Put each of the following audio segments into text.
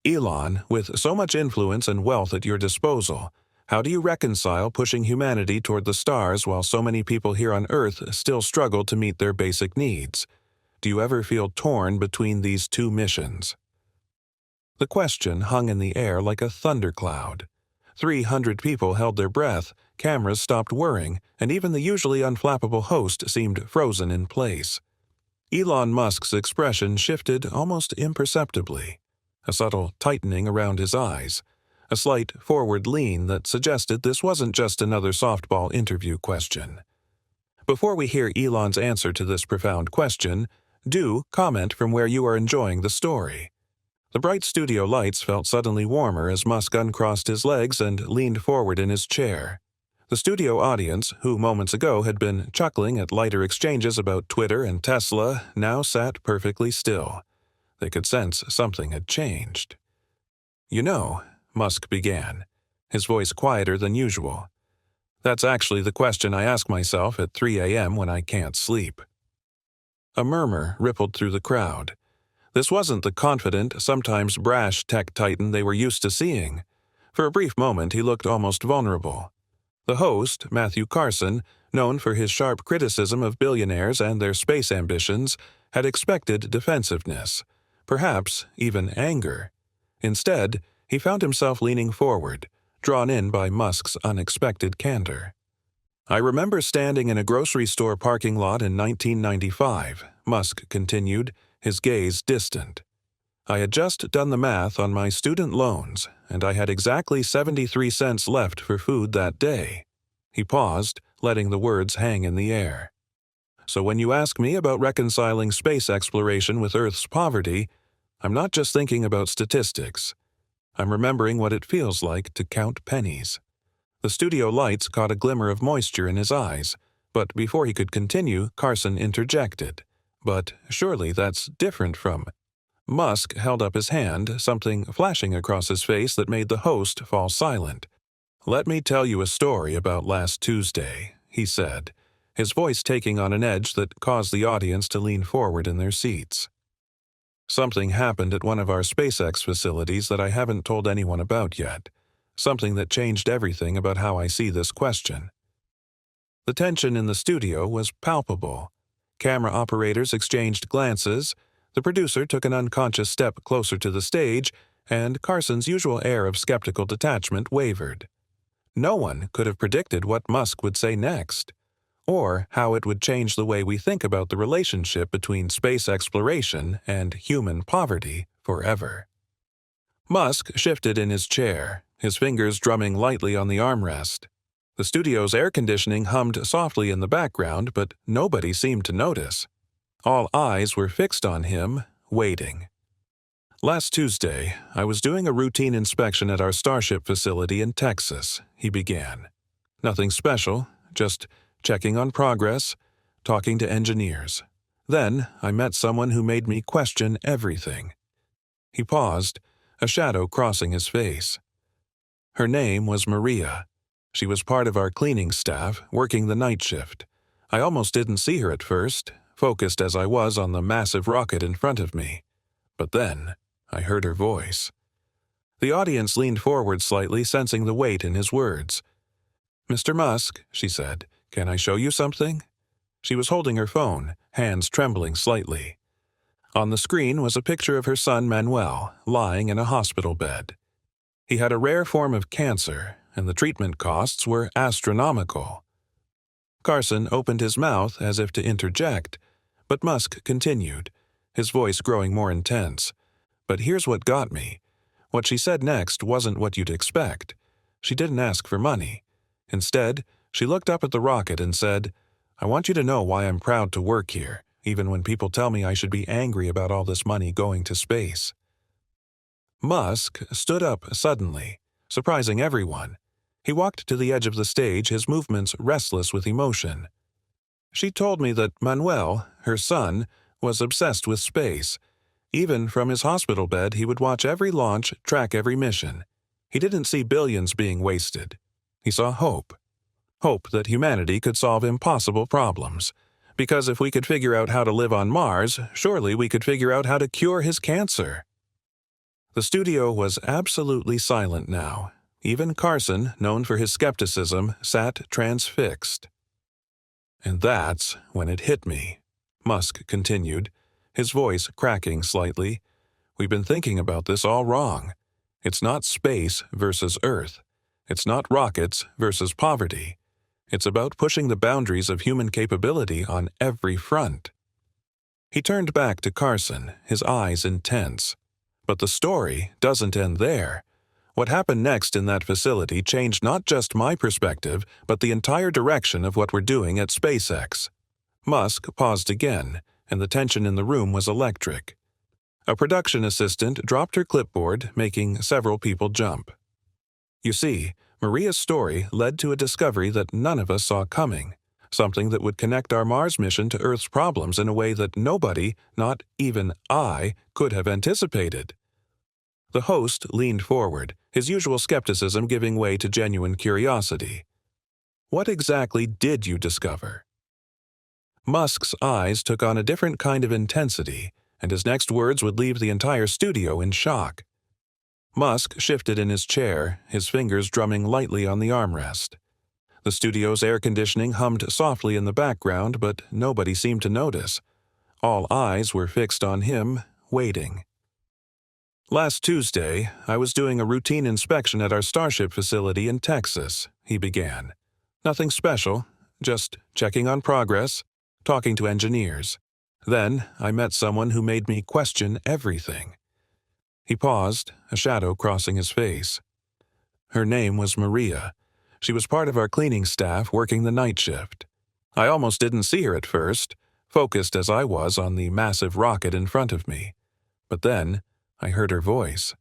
Elon, with so much influence and wealth at your disposal, how do you reconcile pushing humanity toward the stars while so many people here on Earth still struggle to meet their basic needs? Do you ever feel torn between these two missions? The question hung in the air like a thundercloud. 300 people held their breath, cameras stopped whirring, and even the usually unflappable host seemed frozen in place. Elon Musk's expression shifted almost imperceptibly, a subtle tightening around his eyes, a slight forward lean that suggested this wasn't just another softball interview question. Before we hear Elon's answer to this profound question, do comment from where you are enjoying the story. The bright studio lights felt suddenly warmer as Musk uncrossed his legs and leaned forward in his chair. The studio audience, who moments ago had been chuckling at lighter exchanges about Twitter and Tesla, now sat perfectly still. They could sense something had changed. "You know," Musk began, his voice quieter than usual, "that's actually the question I ask myself at 3 a.m. when I can't sleep." A murmur rippled through the crowd. This wasn't the confident, sometimes brash tech titan they were used to seeing. For a brief moment he looked almost vulnerable. The host, Matthew Carson, known for his sharp criticism of billionaires and their space ambitions, had expected defensiveness, perhaps even anger. Instead, he found himself leaning forward, drawn in by Musk's unexpected candor. "I remember standing in a grocery store parking lot in 1995, Musk continued, his gaze distant. "I had just done the math on my student loans, and I had exactly 73 cents left for food that day." He paused, letting the words hang in the air. "So when you ask me about reconciling space exploration with Earth's poverty, I'm not just thinking about statistics. I'm remembering what it feels like to count pennies." The studio lights caught a glimmer of moisture in his eyes, but before he could continue, Carson interjected. "But surely that's different from—" Musk held up his hand, something flashing across his face that made the host fall silent. "Let me tell you a story about last Tuesday," he said, his voice taking on an edge that caused the audience to lean forward in their seats. "Something happened at one of our SpaceX facilities that I haven't told anyone about yet. Something that changed everything about how I see this question." The tension in the studio was palpable. Camera operators exchanged glances, the producer took an unconscious step closer to the stage, and Carson's usual air of skeptical detachment wavered. No one could have predicted what Musk would say next, or how it would change the way we think about the relationship between space exploration and human poverty forever. Musk shifted in his chair, his fingers drumming lightly on the armrest. The studio's air conditioning hummed softly in the background, but nobody seemed to notice. All eyes were fixed on him, waiting. "Last Tuesday, I was doing a routine inspection at our Starship facility in Texas," he began. "Nothing special, just checking on progress, talking to engineers. Then I met someone who made me question everything." He paused, a shadow crossing his face. Her name was Maria. She was part of our cleaning staff, working the night shift. I almost didn't see her at first, focused as I was on the massive rocket in front of me. But then, I heard her voice. The audience leaned forward slightly, sensing the weight in his words. "Mr. Musk," she said, "can I show you something?" She was holding her phone, hands trembling slightly. On the screen was a picture of her son Manuel, lying in a hospital bed. He had a rare form of cancer, and the treatment costs were astronomical. Carson opened his mouth as if to interject, but Musk continued, his voice growing more intense. "But here's what got me. What she said next wasn't what you'd expect. She didn't ask for money. Instead, she looked up at the rocket and said, 'I want you to know why I'm proud to work here, even when people tell me I should be angry about all this money going to space.'" Musk stood up suddenly, surprising everyone. He walked to the edge of the stage, his movements restless with emotion. "She told me that Manuel, her son, was obsessed with space. Even from his hospital bed, he would watch every launch, track every mission. He didn't see billions being wasted. He saw hope. Hope that humanity could solve impossible problems. Because if we could figure out how to live on Mars, surely we could figure out how to cure his cancer." The studio was absolutely silent now. Even Carson, known for his skepticism, sat transfixed. "And that's when it hit me," Musk continued, his voice cracking slightly. "We've been thinking about this all wrong. It's not space versus Earth. It's not rockets versus poverty. It's about pushing the boundaries of human capability on every front." He turned back to Carson, his eyes intense. But the story doesn't end there. What happened next in that facility changed not just my perspective, but the entire direction of what we're doing at SpaceX. Musk paused again, and the tension in the room was electric. A production assistant dropped her clipboard, making several people jump. You see, Maria's story led to a discovery that none of us saw coming, something that would connect our Mars mission to Earth's problems in a way that nobody, not even I, could have anticipated. The host leaned forward, his usual skepticism giving way to genuine curiosity. "What exactly did you discover?" Musk's eyes took on a different kind of intensity, and his next words would leave the entire studio in shock. Musk shifted in his chair, his fingers drumming lightly on the armrest. The studio's air conditioning hummed softly in the background, but nobody seemed to notice. All eyes were fixed on him, waiting. "Last Tuesday, I was doing a routine inspection at our Starship facility in Texas," he began. "Nothing special, just checking on progress, talking to engineers. Then I met someone who made me question everything." He paused, a shadow crossing his face. Her name was Maria. She was part of our cleaning staff working the night shift. I almost didn't see her at first, focused as I was on the massive rocket in front of me. But then I heard her voice.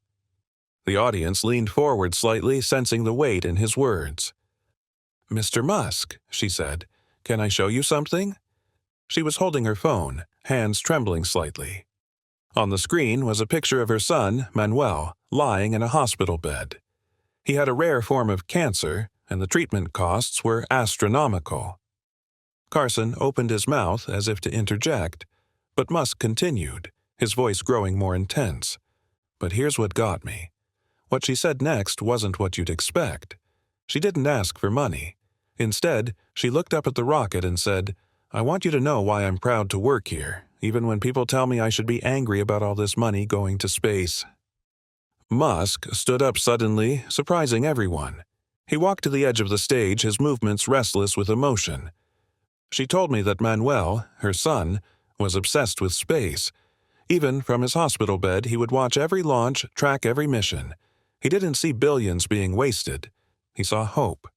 The audience leaned forward slightly, sensing the weight in his words. "Mr. Musk," she said, "can I show you something?" She was holding her phone, hands trembling slightly. On the screen was a picture of her son, Manuel, lying in a hospital bed. He had a rare form of cancer, and the treatment costs were astronomical. Carson opened his mouth as if to interject, but Musk continued, his voice growing more intense. "But here's what got me. What she said next wasn't what you'd expect. She didn't ask for money. Instead, she looked up at the rocket and said, 'I want you to know why I'm proud to work here, even when people tell me I should be angry about all this money going to space.'" Musk stood up suddenly, surprising everyone. He walked to the edge of the stage, his movements restless with emotion. "She told me that Manuel, her son, was obsessed with space. Even from his hospital bed, he would watch every launch, track every mission. He didn't see billions being wasted. He saw hope.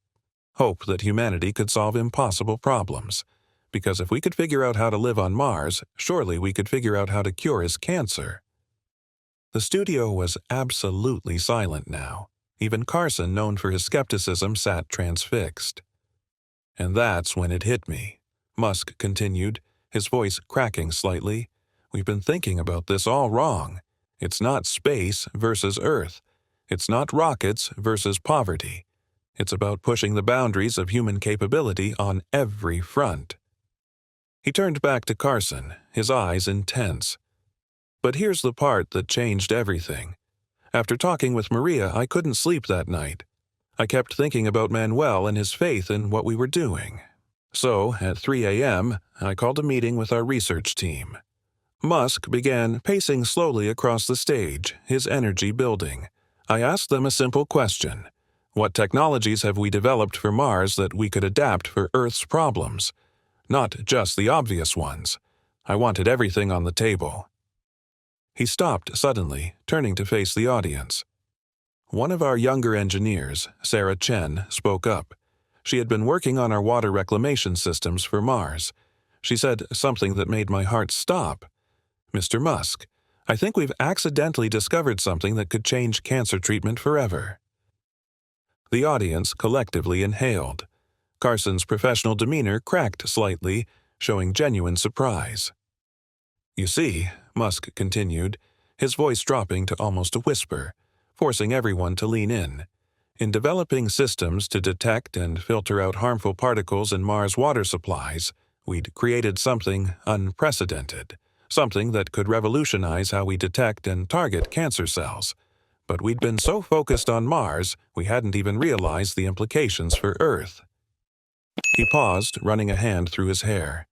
Hope that humanity could solve impossible problems. Because if we could figure out how to live on Mars, surely we could figure out how to cure his cancer." The studio was absolutely silent now. Even Carson, known for his skepticism, sat transfixed. "And that's when it hit me," Musk continued, his voice cracking slightly. "We've been thinking about this all wrong. It's not space versus Earth. It's not rockets versus poverty. It's about pushing the boundaries of human capability on every front." He turned back to Carson, his eyes intense. "But here's the part that changed everything. After talking with Maria, I couldn't sleep that night. I kept thinking about Manuel and his faith in what we were doing. So, at 3 a.m., I called a meeting with our research team." Musk began pacing slowly across the stage, his energy building. "I asked them a simple question. What technologies have we developed for Mars that we could adapt for Earth's problems? Not just the obvious ones. I wanted everything on the table." He stopped suddenly, turning to face the audience. One of our younger engineers, Sarah Chen, spoke up. She had been working on our water reclamation systems for Mars. She said something that made my heart stop. "Mr. Musk, I think we've accidentally discovered something that could change cancer treatment forever." The audience collectively inhaled. Carson's professional demeanor cracked slightly, showing genuine surprise. "You see," Musk continued, his voice dropping to almost a whisper, forcing everyone to lean in developing systems to detect and filter out harmful particles in Mars' water supplies, we'd created something unprecedented, something that could revolutionize how we detect and target cancer cells. But we'd been so focused on Mars, we hadn't even realized the implications for Earth. He paused, running a hand through his hair.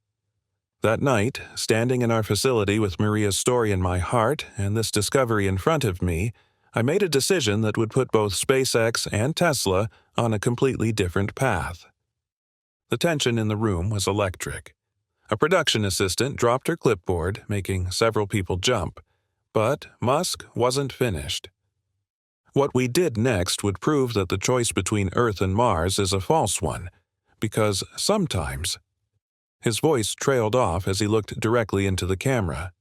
That night, standing in our facility with Maria's story in my heart and this discovery in front of me, I made a decision that would put both SpaceX and Tesla on a completely different path. The tension in the room was electric. A production assistant dropped her clipboard, making several people jump. But Musk wasn't finished. What we did next would prove that the choice between Earth and Mars is a false one, because sometimes— His voice trailed off as he looked directly into the camera.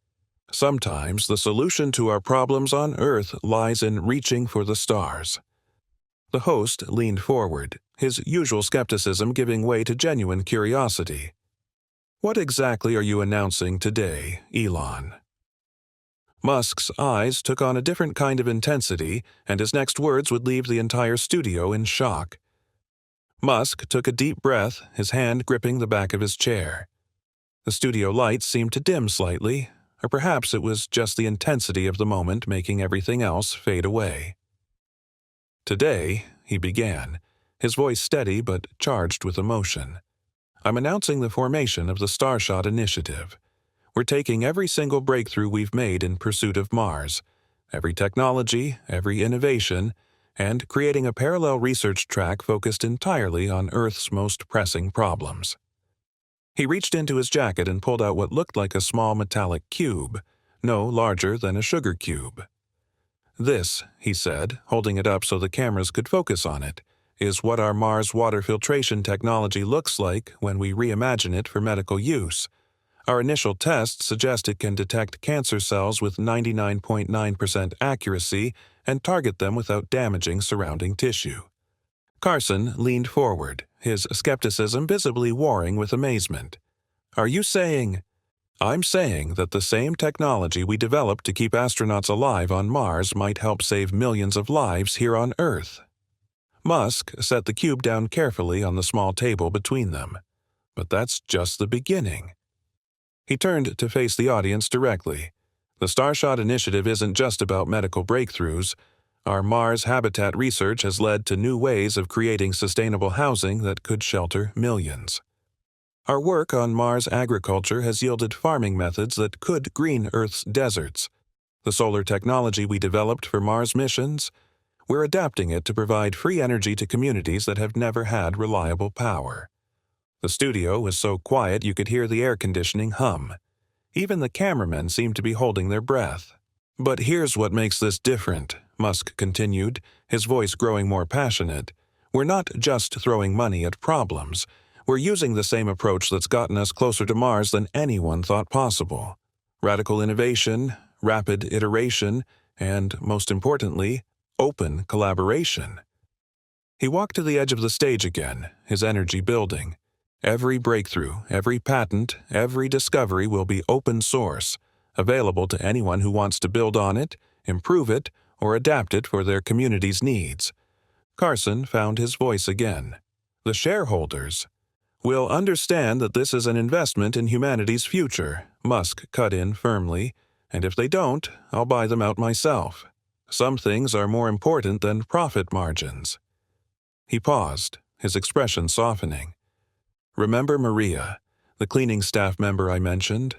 Sometimes the solution to our problems on Earth lies in reaching for the stars. The host leaned forward, his usual skepticism giving way to genuine curiosity. What exactly are you announcing today, Elon? Musk's eyes took on a different kind of intensity, and his next words would leave the entire studio in shock. Musk took a deep breath, his hand gripping the back of his chair. The studio lights seemed to dim slightly, or perhaps it was just the intensity of the moment making everything else fade away. Today, he began, his voice steady but charged with emotion. I'm announcing the formation of the Starshot Initiative. We're taking every single breakthrough we've made in pursuit of Mars, every technology, every innovation, and creating a parallel research track focused entirely on Earth's most pressing problems. He reached into his jacket and pulled out what looked like a small metallic cube, no larger than a sugar cube. This, he said, holding it up so the cameras could focus on it, is what our Mars water filtration technology looks like when we reimagine it for medical use. Our initial tests suggest it can detect cancer cells with 99.9% accuracy and target them without damaging surrounding tissue. Carson leaned forward, his skepticism visibly warring with amazement. Are you saying— I'm saying that the same technology we developed to keep astronauts alive on Mars might help save millions of lives here on Earth. Musk set the cube down carefully on the small table between them. But that's just the beginning. He turned to face the audience directly. The Starshot Initiative isn't just about medical breakthroughs. Our Mars habitat research has led to new ways of creating sustainable housing that could shelter millions. Our work on Mars agriculture has yielded farming methods that could green Earth's deserts. The solar technology we developed for Mars missions, we're adapting it to provide free energy to communities that have never had reliable power. The studio was so quiet you could hear the air conditioning hum. Even the cameramen seemed to be holding their breath. But here's what makes this different, Musk continued, his voice growing more passionate. We're not just throwing money at problems. We're using the same approach that's gotten us closer to Mars than anyone thought possible. Radical innovation, rapid iteration, and, most importantly, open collaboration. He walked to the edge of the stage again, his energy building. Every breakthrough, every patent, every discovery will be open source, available to anyone who wants to build on it, improve it, or adapt it for their community's needs. Carson found his voice again. The shareholders will understand that this is an investment in humanity's future, Musk cut in firmly, and if they don't, I'll buy them out myself. Some things are more important than profit margins. He paused, his expression softening. Remember Maria, the cleaning staff member I mentioned?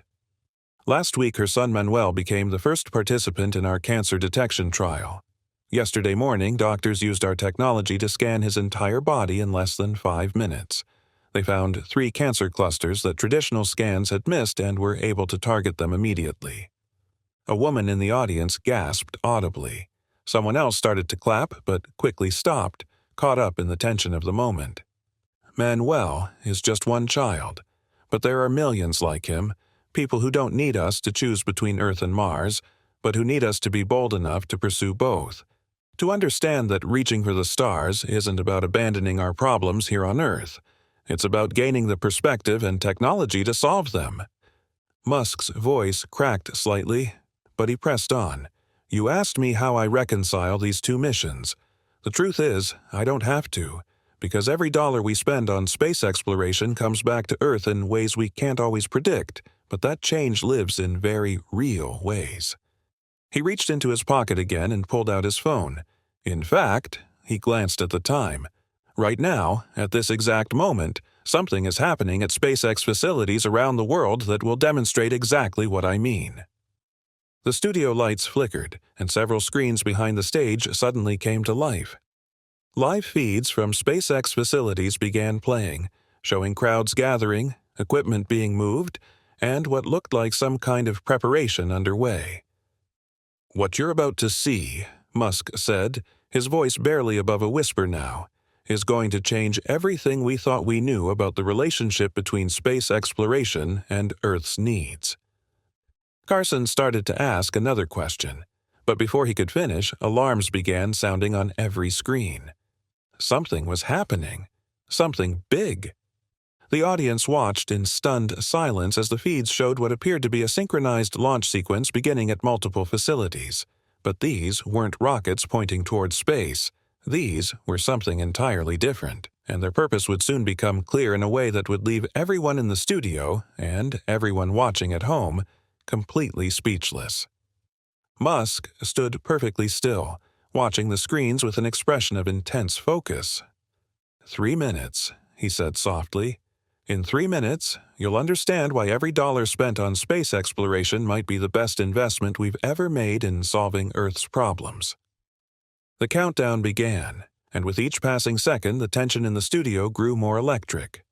Last week her son Manuel became the first participant in our cancer detection trial. Yesterday morning, doctors used our technology to scan his entire body in less than 5 minutes. They found 3 cancer clusters that traditional scans had missed and were able to target them immediately. A woman in the audience gasped audibly. Someone else started to clap, but quickly stopped, caught up in the tension of the moment. Manuel is just one child, but there are millions like him, people who don't need us to choose between Earth and Mars, but who need us to be bold enough to pursue both. To understand that reaching for the stars isn't about abandoning our problems here on Earth. It's about gaining the perspective and technology to solve them. Musk's voice cracked slightly, but he pressed on. You asked me how I reconcile these two missions. The truth is, I don't have to, because every dollar we spend on space exploration comes back to Earth in ways we can't always predict, but that change lives in very real ways. He reached into his pocket again and pulled out his phone. In fact, he glanced at the time. Right now, at this exact moment, something is happening at SpaceX facilities around the world that will demonstrate exactly what I mean. The studio lights flickered, and several screens behind the stage suddenly came to life. Live feeds from SpaceX facilities began playing, showing crowds gathering, equipment being moved, and what looked like some kind of preparation underway. "What you're about to see," Musk said, his voice barely above a whisper now, "is going to change everything we thought we knew about the relationship between space exploration and Earth's needs." Carson started to ask another question, but before he could finish, alarms began sounding on every screen. Something was happening. Something big. The audience watched in stunned silence as the feeds showed what appeared to be a synchronized launch sequence beginning at multiple facilities. But these weren't rockets pointing towards space. These were something entirely different, and their purpose would soon become clear in a way that would leave everyone in the studio, and everyone watching at home, completely speechless. Musk stood perfectly still, watching the screens with an expression of intense focus. 3 minutes, he said softly. In 3 minutes, you'll understand why every dollar spent on space exploration might be the best investment we've ever made in solving Earth's problems. The countdown began, and with each passing second, the tension in the studio grew more electric.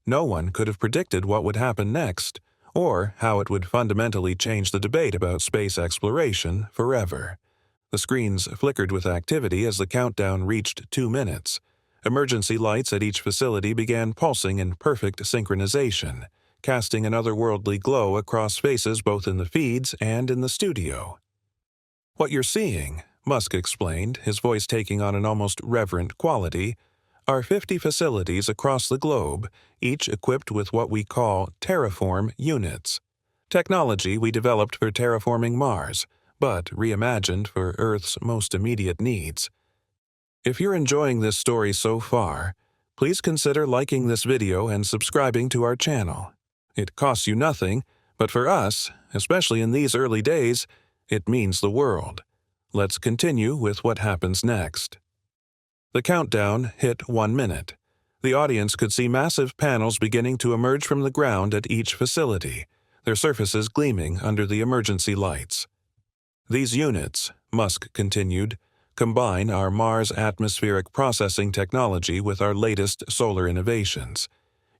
No one could have predicted what would happen next, or how it would fundamentally change the debate about space exploration forever. The screens flickered with activity as the countdown reached 2 minutes. Emergency lights at each facility began pulsing in perfect synchronization, casting an otherworldly glow across faces both in the feeds and in the studio. "What you're seeing," Musk explained, his voice taking on an almost reverent quality, "are 50 facilities across the globe, each equipped with what we call terraform units. Technology we developed for terraforming Mars, but reimagined for Earth's most immediate needs. If you're enjoying this story so far, please consider liking this video and subscribing to our channel. It costs you nothing, but for us, especially in these early days, it means the world. Let's continue with what happens next." The countdown hit 1 minute. The audience could see massive panels beginning to emerge from the ground at each facility, their surfaces gleaming under the emergency lights. "These units," Musk continued, "combine our Mars atmospheric processing technology with our latest solar innovations.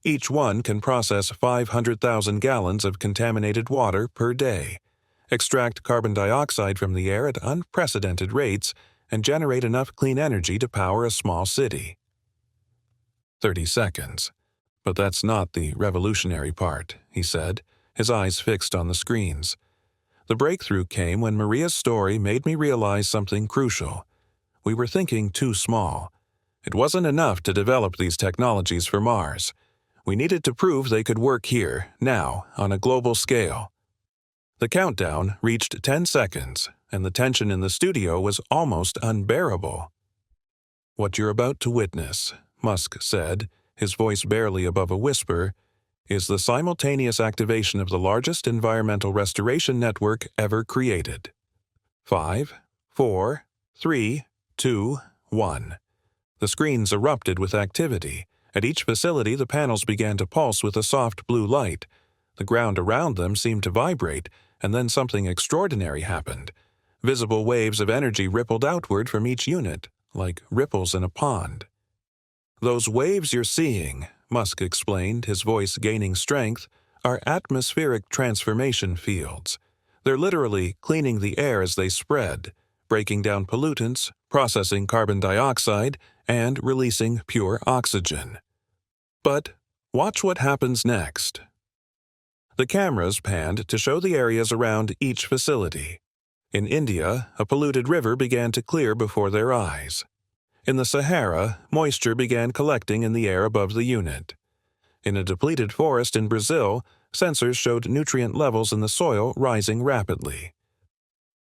Each one can process 500,000 gallons of contaminated water per day, extract carbon dioxide from the air at unprecedented rates, and generate enough clean energy to power a small city." 30 seconds. "But that's not the revolutionary part," he said, his eyes fixed on the screens. "The breakthrough came when Maria's story made me realize something crucial. We were thinking too small. It wasn't enough to develop these technologies for Mars. We needed to prove they could work here, now, on a global scale." The countdown reached 10 seconds, and the tension in the studio was almost unbearable. "What you're about to witness," Musk said, his voice barely above a whisper, "is the simultaneous activation of the largest environmental restoration network ever created. 5, 4, 3, 2, 1. The screens erupted with activity. At each facility, the panels began to pulse with a soft blue light. The ground around them seemed to vibrate, and then something extraordinary happened. Visible waves of energy rippled outward from each unit, like ripples in a pond. "Those waves you're seeing," Musk explained, his voice gaining strength, "are atmospheric transformation fields. They're literally cleaning the air as they spread, breaking down pollutants, processing carbon dioxide, and releasing pure oxygen. But watch what happens next." The cameras panned to show the areas around each facility. In India, a polluted river began to clear before their eyes. In the Sahara, moisture began collecting in the air above the unit. In a depleted forest in Brazil, sensors showed nutrient levels in the soil rising rapidly.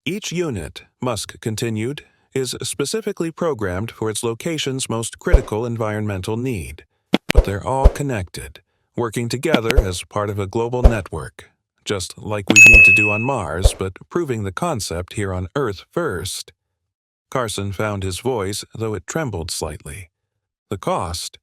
"Each unit," Musk continued, "is specifically programmed for its location's most critical environmental need. But they're all connected, working together as part of a global network. just like we need to do on Mars, but proving the concept here on Earth first. Carson found his voice, though it trembled slightly. The cost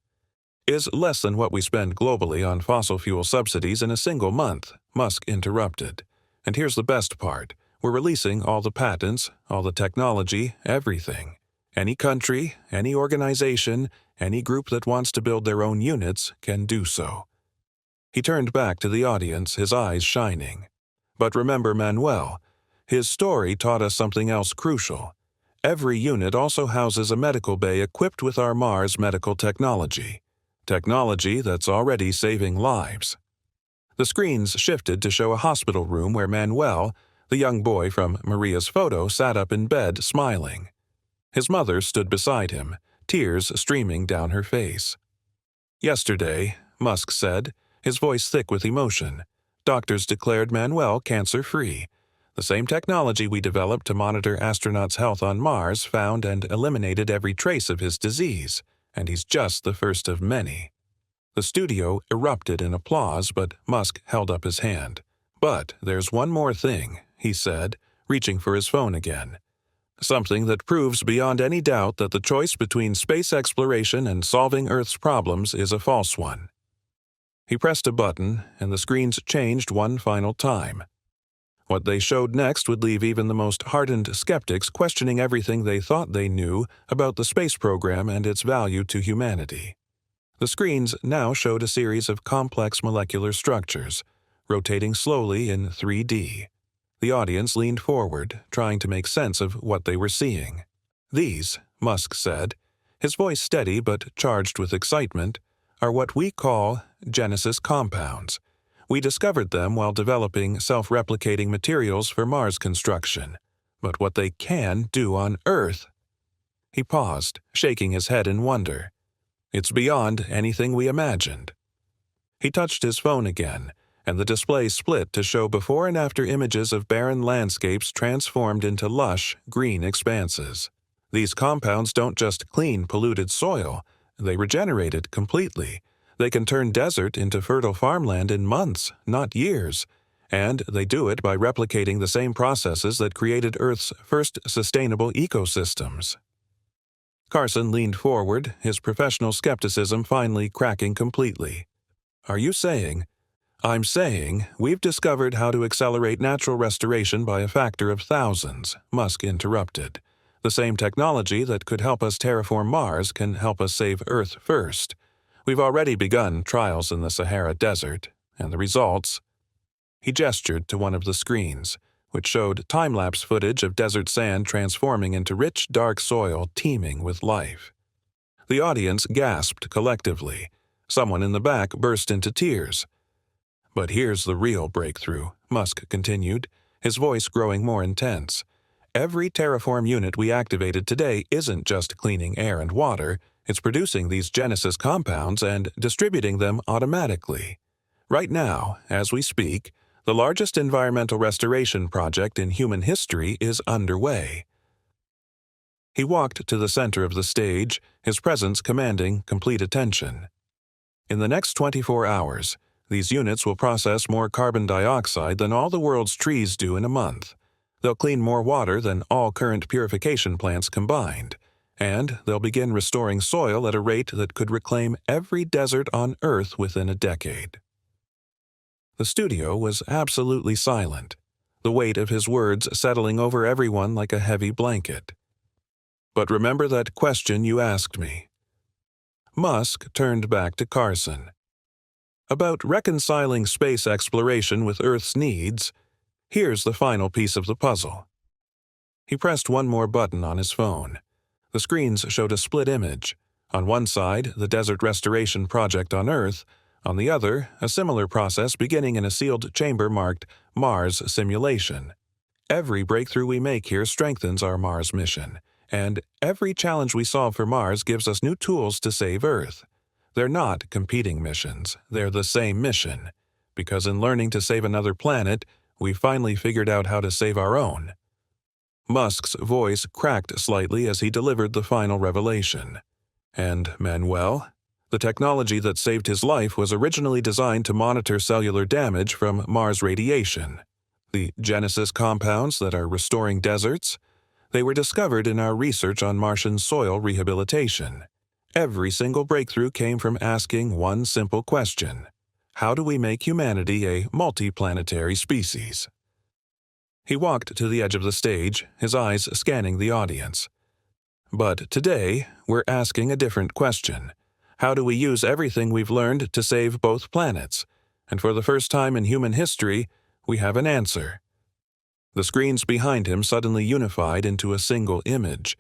is less than what we spend globally on fossil fuel subsidies in a single month, Musk interrupted. And here's the best part. We're releasing all the patents, all the technology, everything. Any country, any organization, any group that wants to build their own units can do so. He turned back to the audience, his eyes shining. But remember Manuel. His story taught us something else crucial. Every unit also houses a medical bay equipped with our Mars medical technology. Technology that's already saving lives. The screens shifted to show a hospital room where Manuel, the young boy from Maria's photo, sat up in bed, smiling. His mother stood beside him, tears streaming down her face. Yesterday, Musk said, his voice thick with emotion, doctors declared Manuel cancer-free. The same technology we developed to monitor astronauts' health on Mars found and eliminated every trace of his disease, and he's just the first of many. The studio erupted in applause, but Musk held up his hand. But there's one more thing, he said, reaching for his phone again. Something that proves beyond any doubt that the choice between space exploration and solving Earth's problems is a false one. He pressed a button, and the screens changed one final time. What they showed next would leave even the most hardened skeptics questioning everything they thought they knew about the space program and its value to humanity. The screens now showed a series of complex molecular structures, rotating slowly in 3D. The audience leaned forward, trying to make sense of what they were seeing. These, Musk said, his voice steady but charged with excitement, are what we call Genesis compounds. We discovered them while developing self-replicating materials for Mars construction. But what they can do on Earth... He paused, shaking his head in wonder. It's beyond anything we imagined. He touched his phone again, and the display split to show before and after images of barren landscapes transformed into lush, green expanses. These compounds don't just clean polluted soil, they regenerate it completely. They can turn desert into fertile farmland in months, not years, and they do it by replicating the same processes that created Earth's first sustainable ecosystems. Carson leaned forward, his professional skepticism finally cracking completely. Are you saying? I'm saying we've discovered how to accelerate natural restoration by a factor of thousands, Musk interrupted. The same technology that could help us terraform Mars can help us save Earth first. We've already begun trials in the Sahara Desert, and the results... He gestured to one of the screens, which showed time-lapse footage of desert sand transforming into rich, dark soil teeming with life. The audience gasped collectively. Someone in the back burst into tears. But here's the real breakthrough, Musk continued, his voice growing more intense. Every terraform unit we activated today isn't just cleaning air and water, it's producing these Genesis compounds and distributing them automatically. Right now, as we speak, the largest environmental restoration project in human history is underway. He walked to the center of the stage, his presence commanding complete attention. In the next 24 hours, these units will process more carbon dioxide than all the world's trees do in a month. They'll clean more water than all current purification plants combined. And they'll begin restoring soil at a rate that could reclaim every desert on Earth within a decade. The studio was absolutely silent, the weight of his words settling over everyone like a heavy blanket. But remember that question you asked me. Musk turned back to Carson. About reconciling space exploration with Earth's needs, here's the final piece of the puzzle. He pressed one more button on his phone. The screens showed a split image. On one side, the desert restoration project on Earth. On the other, a similar process beginning in a sealed chamber marked Mars Simulation. Every breakthrough we make here strengthens our Mars mission, and every challenge we solve for Mars gives us new tools to save Earth. They're not competing missions, they're the same mission, because in learning to save another planet, we finally figured out how to save our own. Musk's voice cracked slightly as he delivered the final revelation. And Manuel? The technology that saved his life was originally designed to monitor cellular damage from Mars radiation. The Genesis compounds that are restoring deserts, they were discovered in our research on Martian soil rehabilitation. Every single breakthrough came from asking one simple question: how do we make humanity a multiplanetary species? He walked to the edge of the stage, his eyes scanning the audience. But today, we're asking a different question. How do we use everything we've learned to save both planets? And for the first time in human history, we have an answer. The screens behind him suddenly unified into a single image.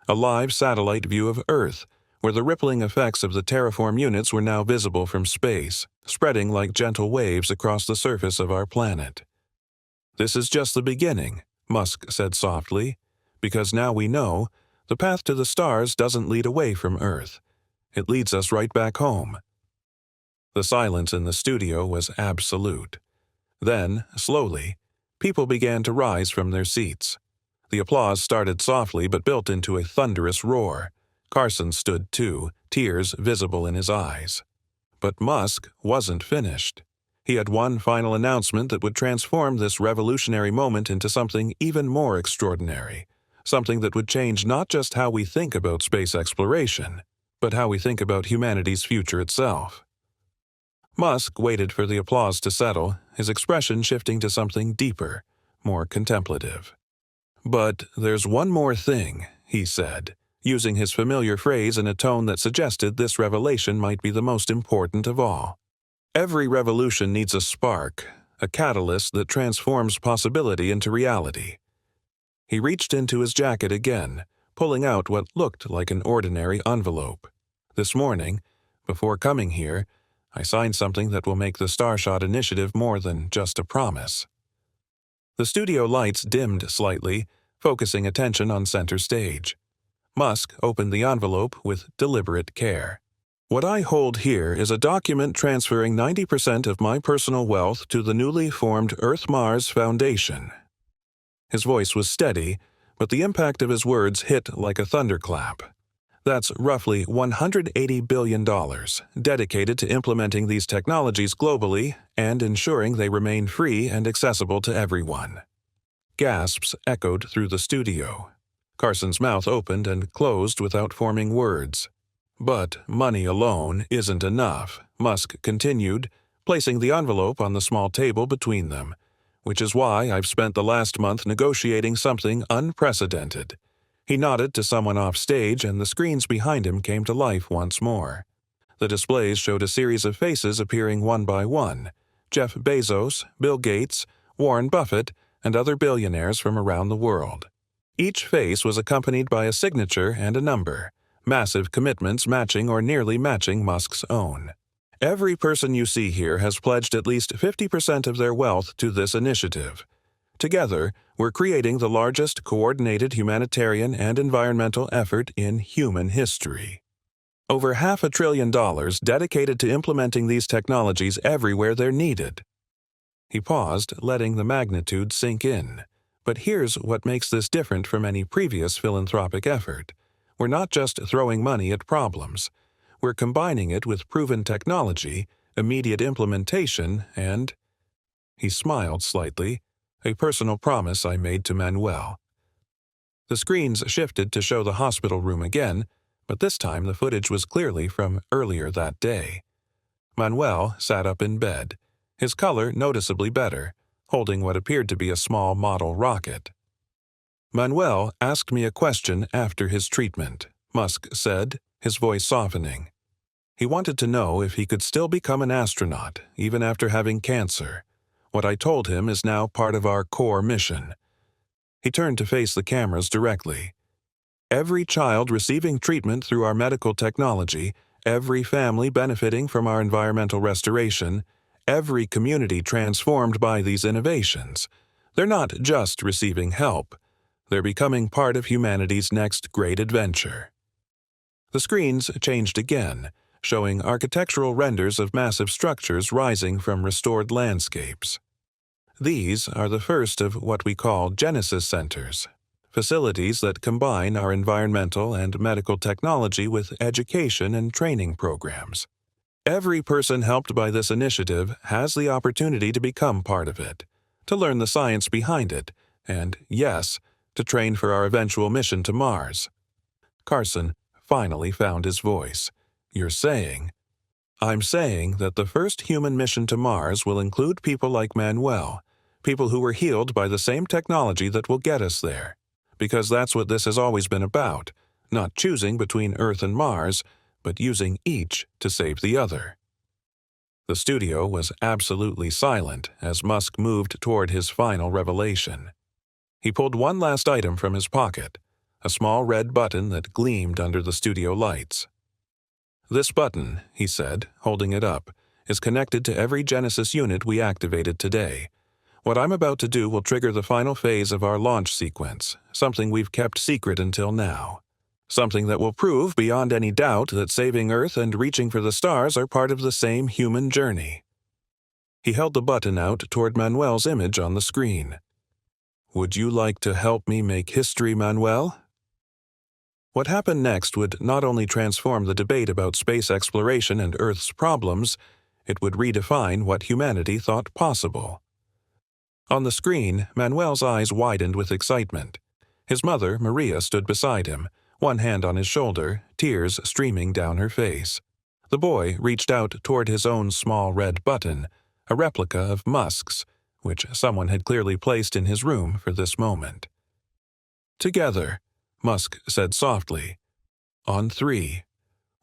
A live satellite view of Earth, where the rippling effects of the terraform units were now visible from space, spreading like gentle waves across the surface of our planet. "This is just the beginning," Musk said softly, "because now we know the path to the stars doesn't lead away from Earth. It leads us right back home." The silence in the studio was absolute. Then, slowly, people began to rise from their seats. The applause started softly but built into a thunderous roar. Carson stood too, tears visible in his eyes. But Musk wasn't finished. He had one final announcement that would transform this revolutionary moment into something even more extraordinary, something that would change not just how we think about space exploration, but how we think about humanity's future itself. Musk waited for the applause to settle, his expression shifting to something deeper, more contemplative. "But there's one more thing," he said, using his familiar phrase in a tone that suggested this revelation might be the most important of all. "Every revolution needs a spark, a catalyst that transforms possibility into reality." He reached into his jacket again, pulling out what looked like an ordinary envelope. "This morning, before coming here, I signed something that will make the Starshot initiative more than just a promise." The studio lights dimmed slightly, focusing attention on center stage. Musk opened the envelope with deliberate care. "What I hold here is a document transferring 90% of my personal wealth to the newly formed Earth-Mars Foundation." His voice was steady, but the impact of his words hit like a thunderclap. "That's roughly $180 billion, dedicated to implementing these technologies globally and ensuring they remain free and accessible to everyone." Gasps echoed through the studio. Carson's mouth opened and closed without forming words. "But money alone isn't enough," Musk continued, placing the envelope on the small table between them, "which is why I've spent the last month negotiating something unprecedented." He nodded to someone off stage, and the screens behind him came to life once more. The displays showed a series of faces appearing one by one: Jeff Bezos, Bill Gates, Warren Buffett, and other billionaires from around the world. Each face was accompanied by a signature and a number, massive commitments matching or nearly matching Musk's own. "Every person you see here has pledged at least 50% of their wealth to this initiative. Together, we're creating the largest coordinated humanitarian and environmental effort in human history. Over $500 billion dedicated to implementing these technologies everywhere they're needed." He paused, letting the magnitude sink in. "But here's what makes this different from any previous philanthropic effort. We're not just throwing money at problems. We're combining it with proven technology, immediate implementation, and—" he smiled slightly, "a personal promise I made to Manuel." The screens shifted to show the hospital room again, but this time the footage was clearly from earlier that day. Manuel sat up in bed, his color noticeably better, holding what appeared to be a small model rocket. "Manuel asked me a question after his treatment," Musk said, his voice softening. "He wanted to know if he could still become an astronaut, even after having cancer. What I told him is now part of our core mission." He turned to face the cameras directly. "Every child receiving treatment through our medical technology, every family benefiting from our environmental restoration, every community transformed by these innovations, they're not just receiving help. They're becoming part of humanity's next great adventure." The screens changed again, showing architectural renders of massive structures rising from restored landscapes. "These are the first of what we call Genesis centers. facilities that combine our environmental and medical technology with education and training programs. Every person helped by this initiative has the opportunity to become part of it, to learn the science behind it, and, yes, to train for our eventual mission to Mars. Carson finally found his voice. "You're saying—" "I'm saying that the first human mission to Mars will include people like Manuel, people who were healed by the same technology that will get us there. Because that's what this has always been about, not choosing between Earth and Mars, but using each to save the other." The studio was absolutely silent as Musk moved toward his final revelation. He pulled one last item from his pocket, a small red button that gleamed under the studio lights. "This button," he said, holding it up, "is connected to every Genesis unit we activated today. What I'm about to do will trigger the final phase of our launch sequence, something we've kept secret until now. Something that will prove beyond any doubt that saving Earth and reaching for the stars are part of the same human journey." He held the button out toward Manuel's image on the screen. "Would you like to help me make history, Manuel?" What happened next would not only transform the debate about space exploration and Earth's problems, it would redefine what humanity thought possible. On the screen, Manuel's eyes widened with excitement. His mother, Maria, stood beside him, one hand on his shoulder, tears streaming down her face. The boy reached out toward his own small red button, a replica of Musk's, which someone had clearly placed in his room for this moment. "Together," Musk said softly. "On 3.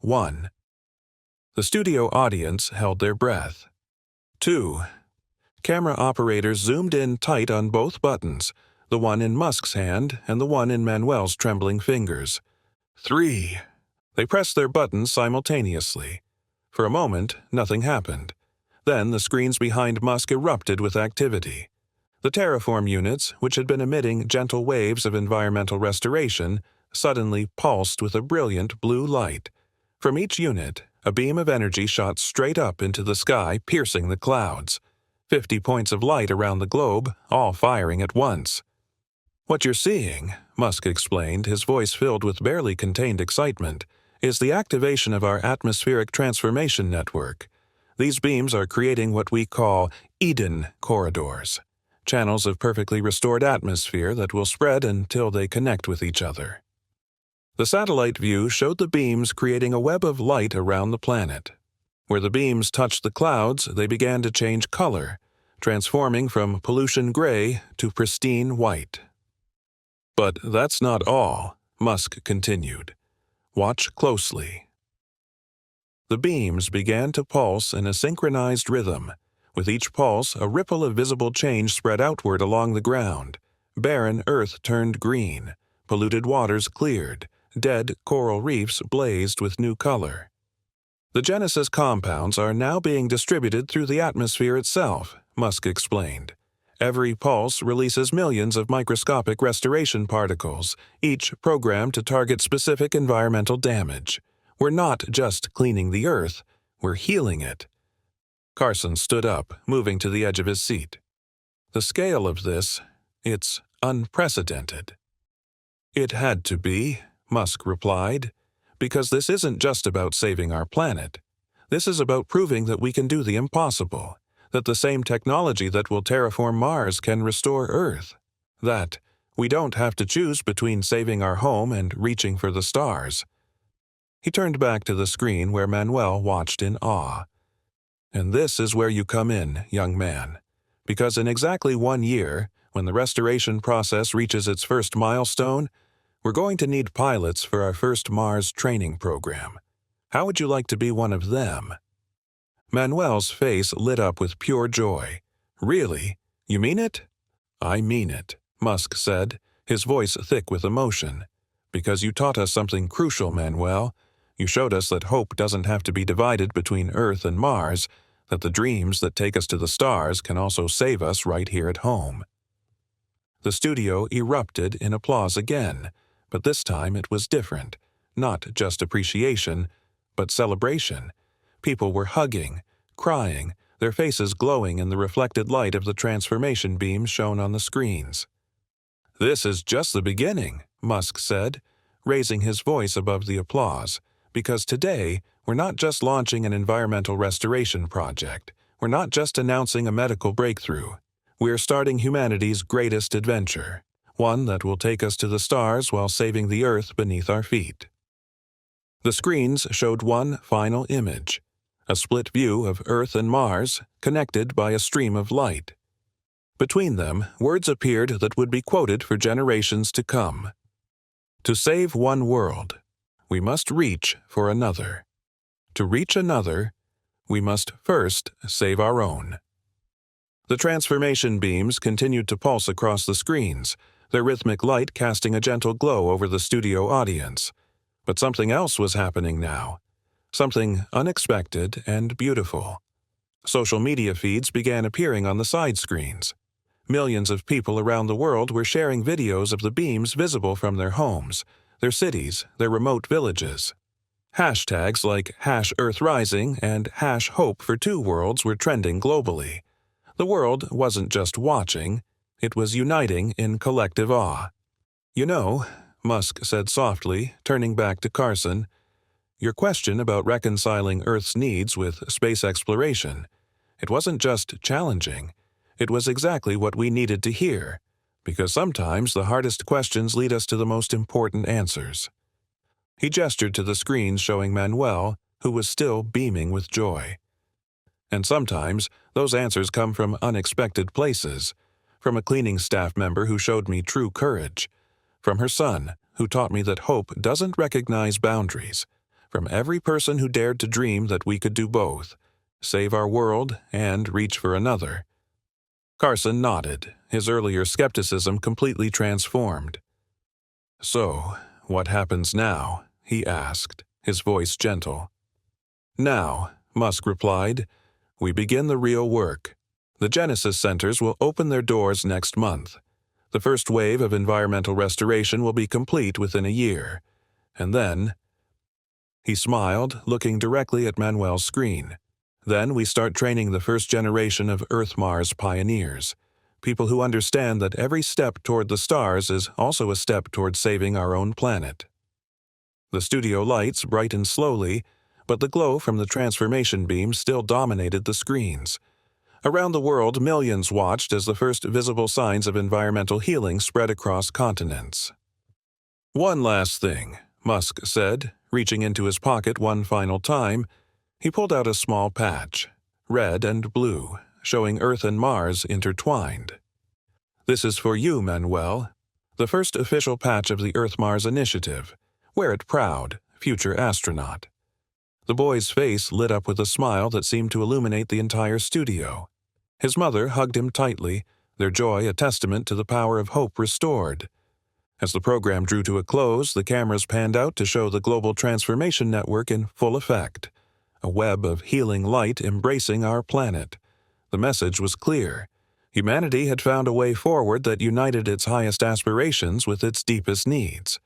1. The studio audience held their breath. 2. Camera operators zoomed in tight on both buttons, the one in Musk's hand and the one in Manuel's trembling fingers. 3. They pressed their buttons simultaneously. For a moment, nothing happened. Then the screens behind Musk erupted with activity. The terraform units, which had been emitting gentle waves of environmental restoration, suddenly pulsed with a brilliant blue light. From each unit, a beam of energy shot straight up into the sky, piercing the clouds. 50 points of light around the globe, all firing at once. "What you're seeing," Musk explained, his voice filled with barely contained excitement, "is the activation of our atmospheric transformation network. These beams are creating what we call Eden corridors. Channels of perfectly restored atmosphere that will spread until they connect with each other." The satellite view showed the beams creating a web of light around the planet. Where the beams touched the clouds, they began to change color, transforming from pollution gray to pristine white. "But that's not all," Musk continued. "Watch closely." The beams began to pulse in a synchronized rhythm. With each pulse, a ripple of visible change spread outward along the ground. Barren earth turned green, polluted waters cleared, dead coral reefs blazed with new color. "The Genesis compounds are now being distributed through the atmosphere itself," Musk explained. "Every pulse releases millions of microscopic restoration particles, each programmed to target specific environmental damage. We're not just cleaning the Earth, we're healing it." Carson stood up, moving to the edge of his seat. "The scale of this, it's unprecedented." "It had to be," Musk replied, "because this isn't just about saving our planet. This is about proving that we can do the impossible, that the same technology that will terraform Mars can restore Earth, that we don't have to choose between saving our home and reaching for the stars." He turned back to the screen where Manuel watched in awe. "And this is where you come in, young man. Because in exactly 1 year, when the restoration process reaches its first milestone, we're going to need pilots for our first Mars training program. How would you like to be one of them?" Manuel's face lit up with pure joy. "Really? You mean it?" "I mean it," Musk said, his voice thick with emotion. "Because you taught us something crucial, Manuel. You showed us that hope doesn't have to be divided between Earth and Mars, that the dreams that take us to the stars can also save us right here at home." The studio erupted in applause again, but this time it was different. Not just appreciation, but celebration. People were hugging, crying, their faces glowing in the reflected light of the transformation beams shown on the screens. This is just the beginning, Musk said, raising his voice above the applause, because today we're not just launching an environmental restoration project. We're not just announcing a medical breakthrough. We're starting humanity's greatest adventure, one that will take us to the stars while saving the Earth beneath our feet. The screens showed one final image, a split view of Earth and Mars connected by a stream of light. Between them, words appeared that would be quoted for generations to come. To save one world, we must reach for another. To reach another, we must first save our own. The transformation beams continued to pulse across the screens, their rhythmic light casting a gentle glow over the studio audience. But something else was happening now. Something unexpected and beautiful. Social media feeds began appearing on the side screens. Millions of people around the world were sharing videos of the beams visible from their homes, their cities, their remote villages. Hashtags like #EarthRising and #Hope for Two Worlds were trending globally. The world wasn't just watching, it was uniting in collective awe. "You know," Musk said softly, turning back to Carson, "your question about reconciling Earth's needs with space exploration, it wasn't just challenging. It was exactly what we needed to hear, because sometimes the hardest questions lead us to the most important answers." He gestured to the screens showing Manuel, who was still beaming with joy. And sometimes those answers come from unexpected places, from a cleaning staff member who showed me true courage, from her son, who taught me that hope doesn't recognize boundaries, from every person who dared to dream that we could do both, save our world and reach for another. Carson nodded, his earlier skepticism completely transformed. "So, what happens now?" he asked, his voice gentle. "Now," Musk replied, "we begin the real work. The Genesis Centers will open their doors next month. The first wave of environmental restoration will be complete within a year. And then—" He smiled, looking directly at Manuel's screen. "Then we start training the first generation of Earth-Mars pioneers, people who understand that every step toward the stars is also a step toward saving our own planet." The studio lights brightened slowly, but the glow from the transformation beam still dominated the screens. Around the world, millions watched as the first visible signs of environmental healing spread across continents. "One last thing," Musk said, reaching into his pocket one final time. He pulled out a small patch, red and blue, showing Earth and Mars intertwined. "This is for you, Manuel, the first official patch of the Earth-Mars Initiative. Wear it proud, future astronaut." The boy's face lit up with a smile that seemed to illuminate the entire studio. His mother hugged him tightly, their joy a testament to the power of hope restored. As the program drew to a close, the cameras panned out to show the global transformation network in full effect, a web of healing light embracing our planet. The message was clear. Humanity had found a way forward that united its highest aspirations with its deepest needs.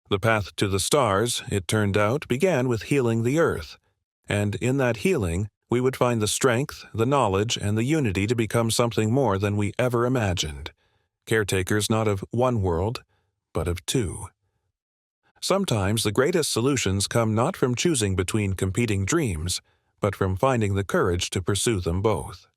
The path to the stars, it turned out, began with healing the Earth, and in that healing, we would find the strength, the knowledge, and the unity to become something more than we ever imagined, caretakers not of one world, but of two. Sometimes the greatest solutions come not from choosing between competing dreams, but from finding the courage to pursue them both.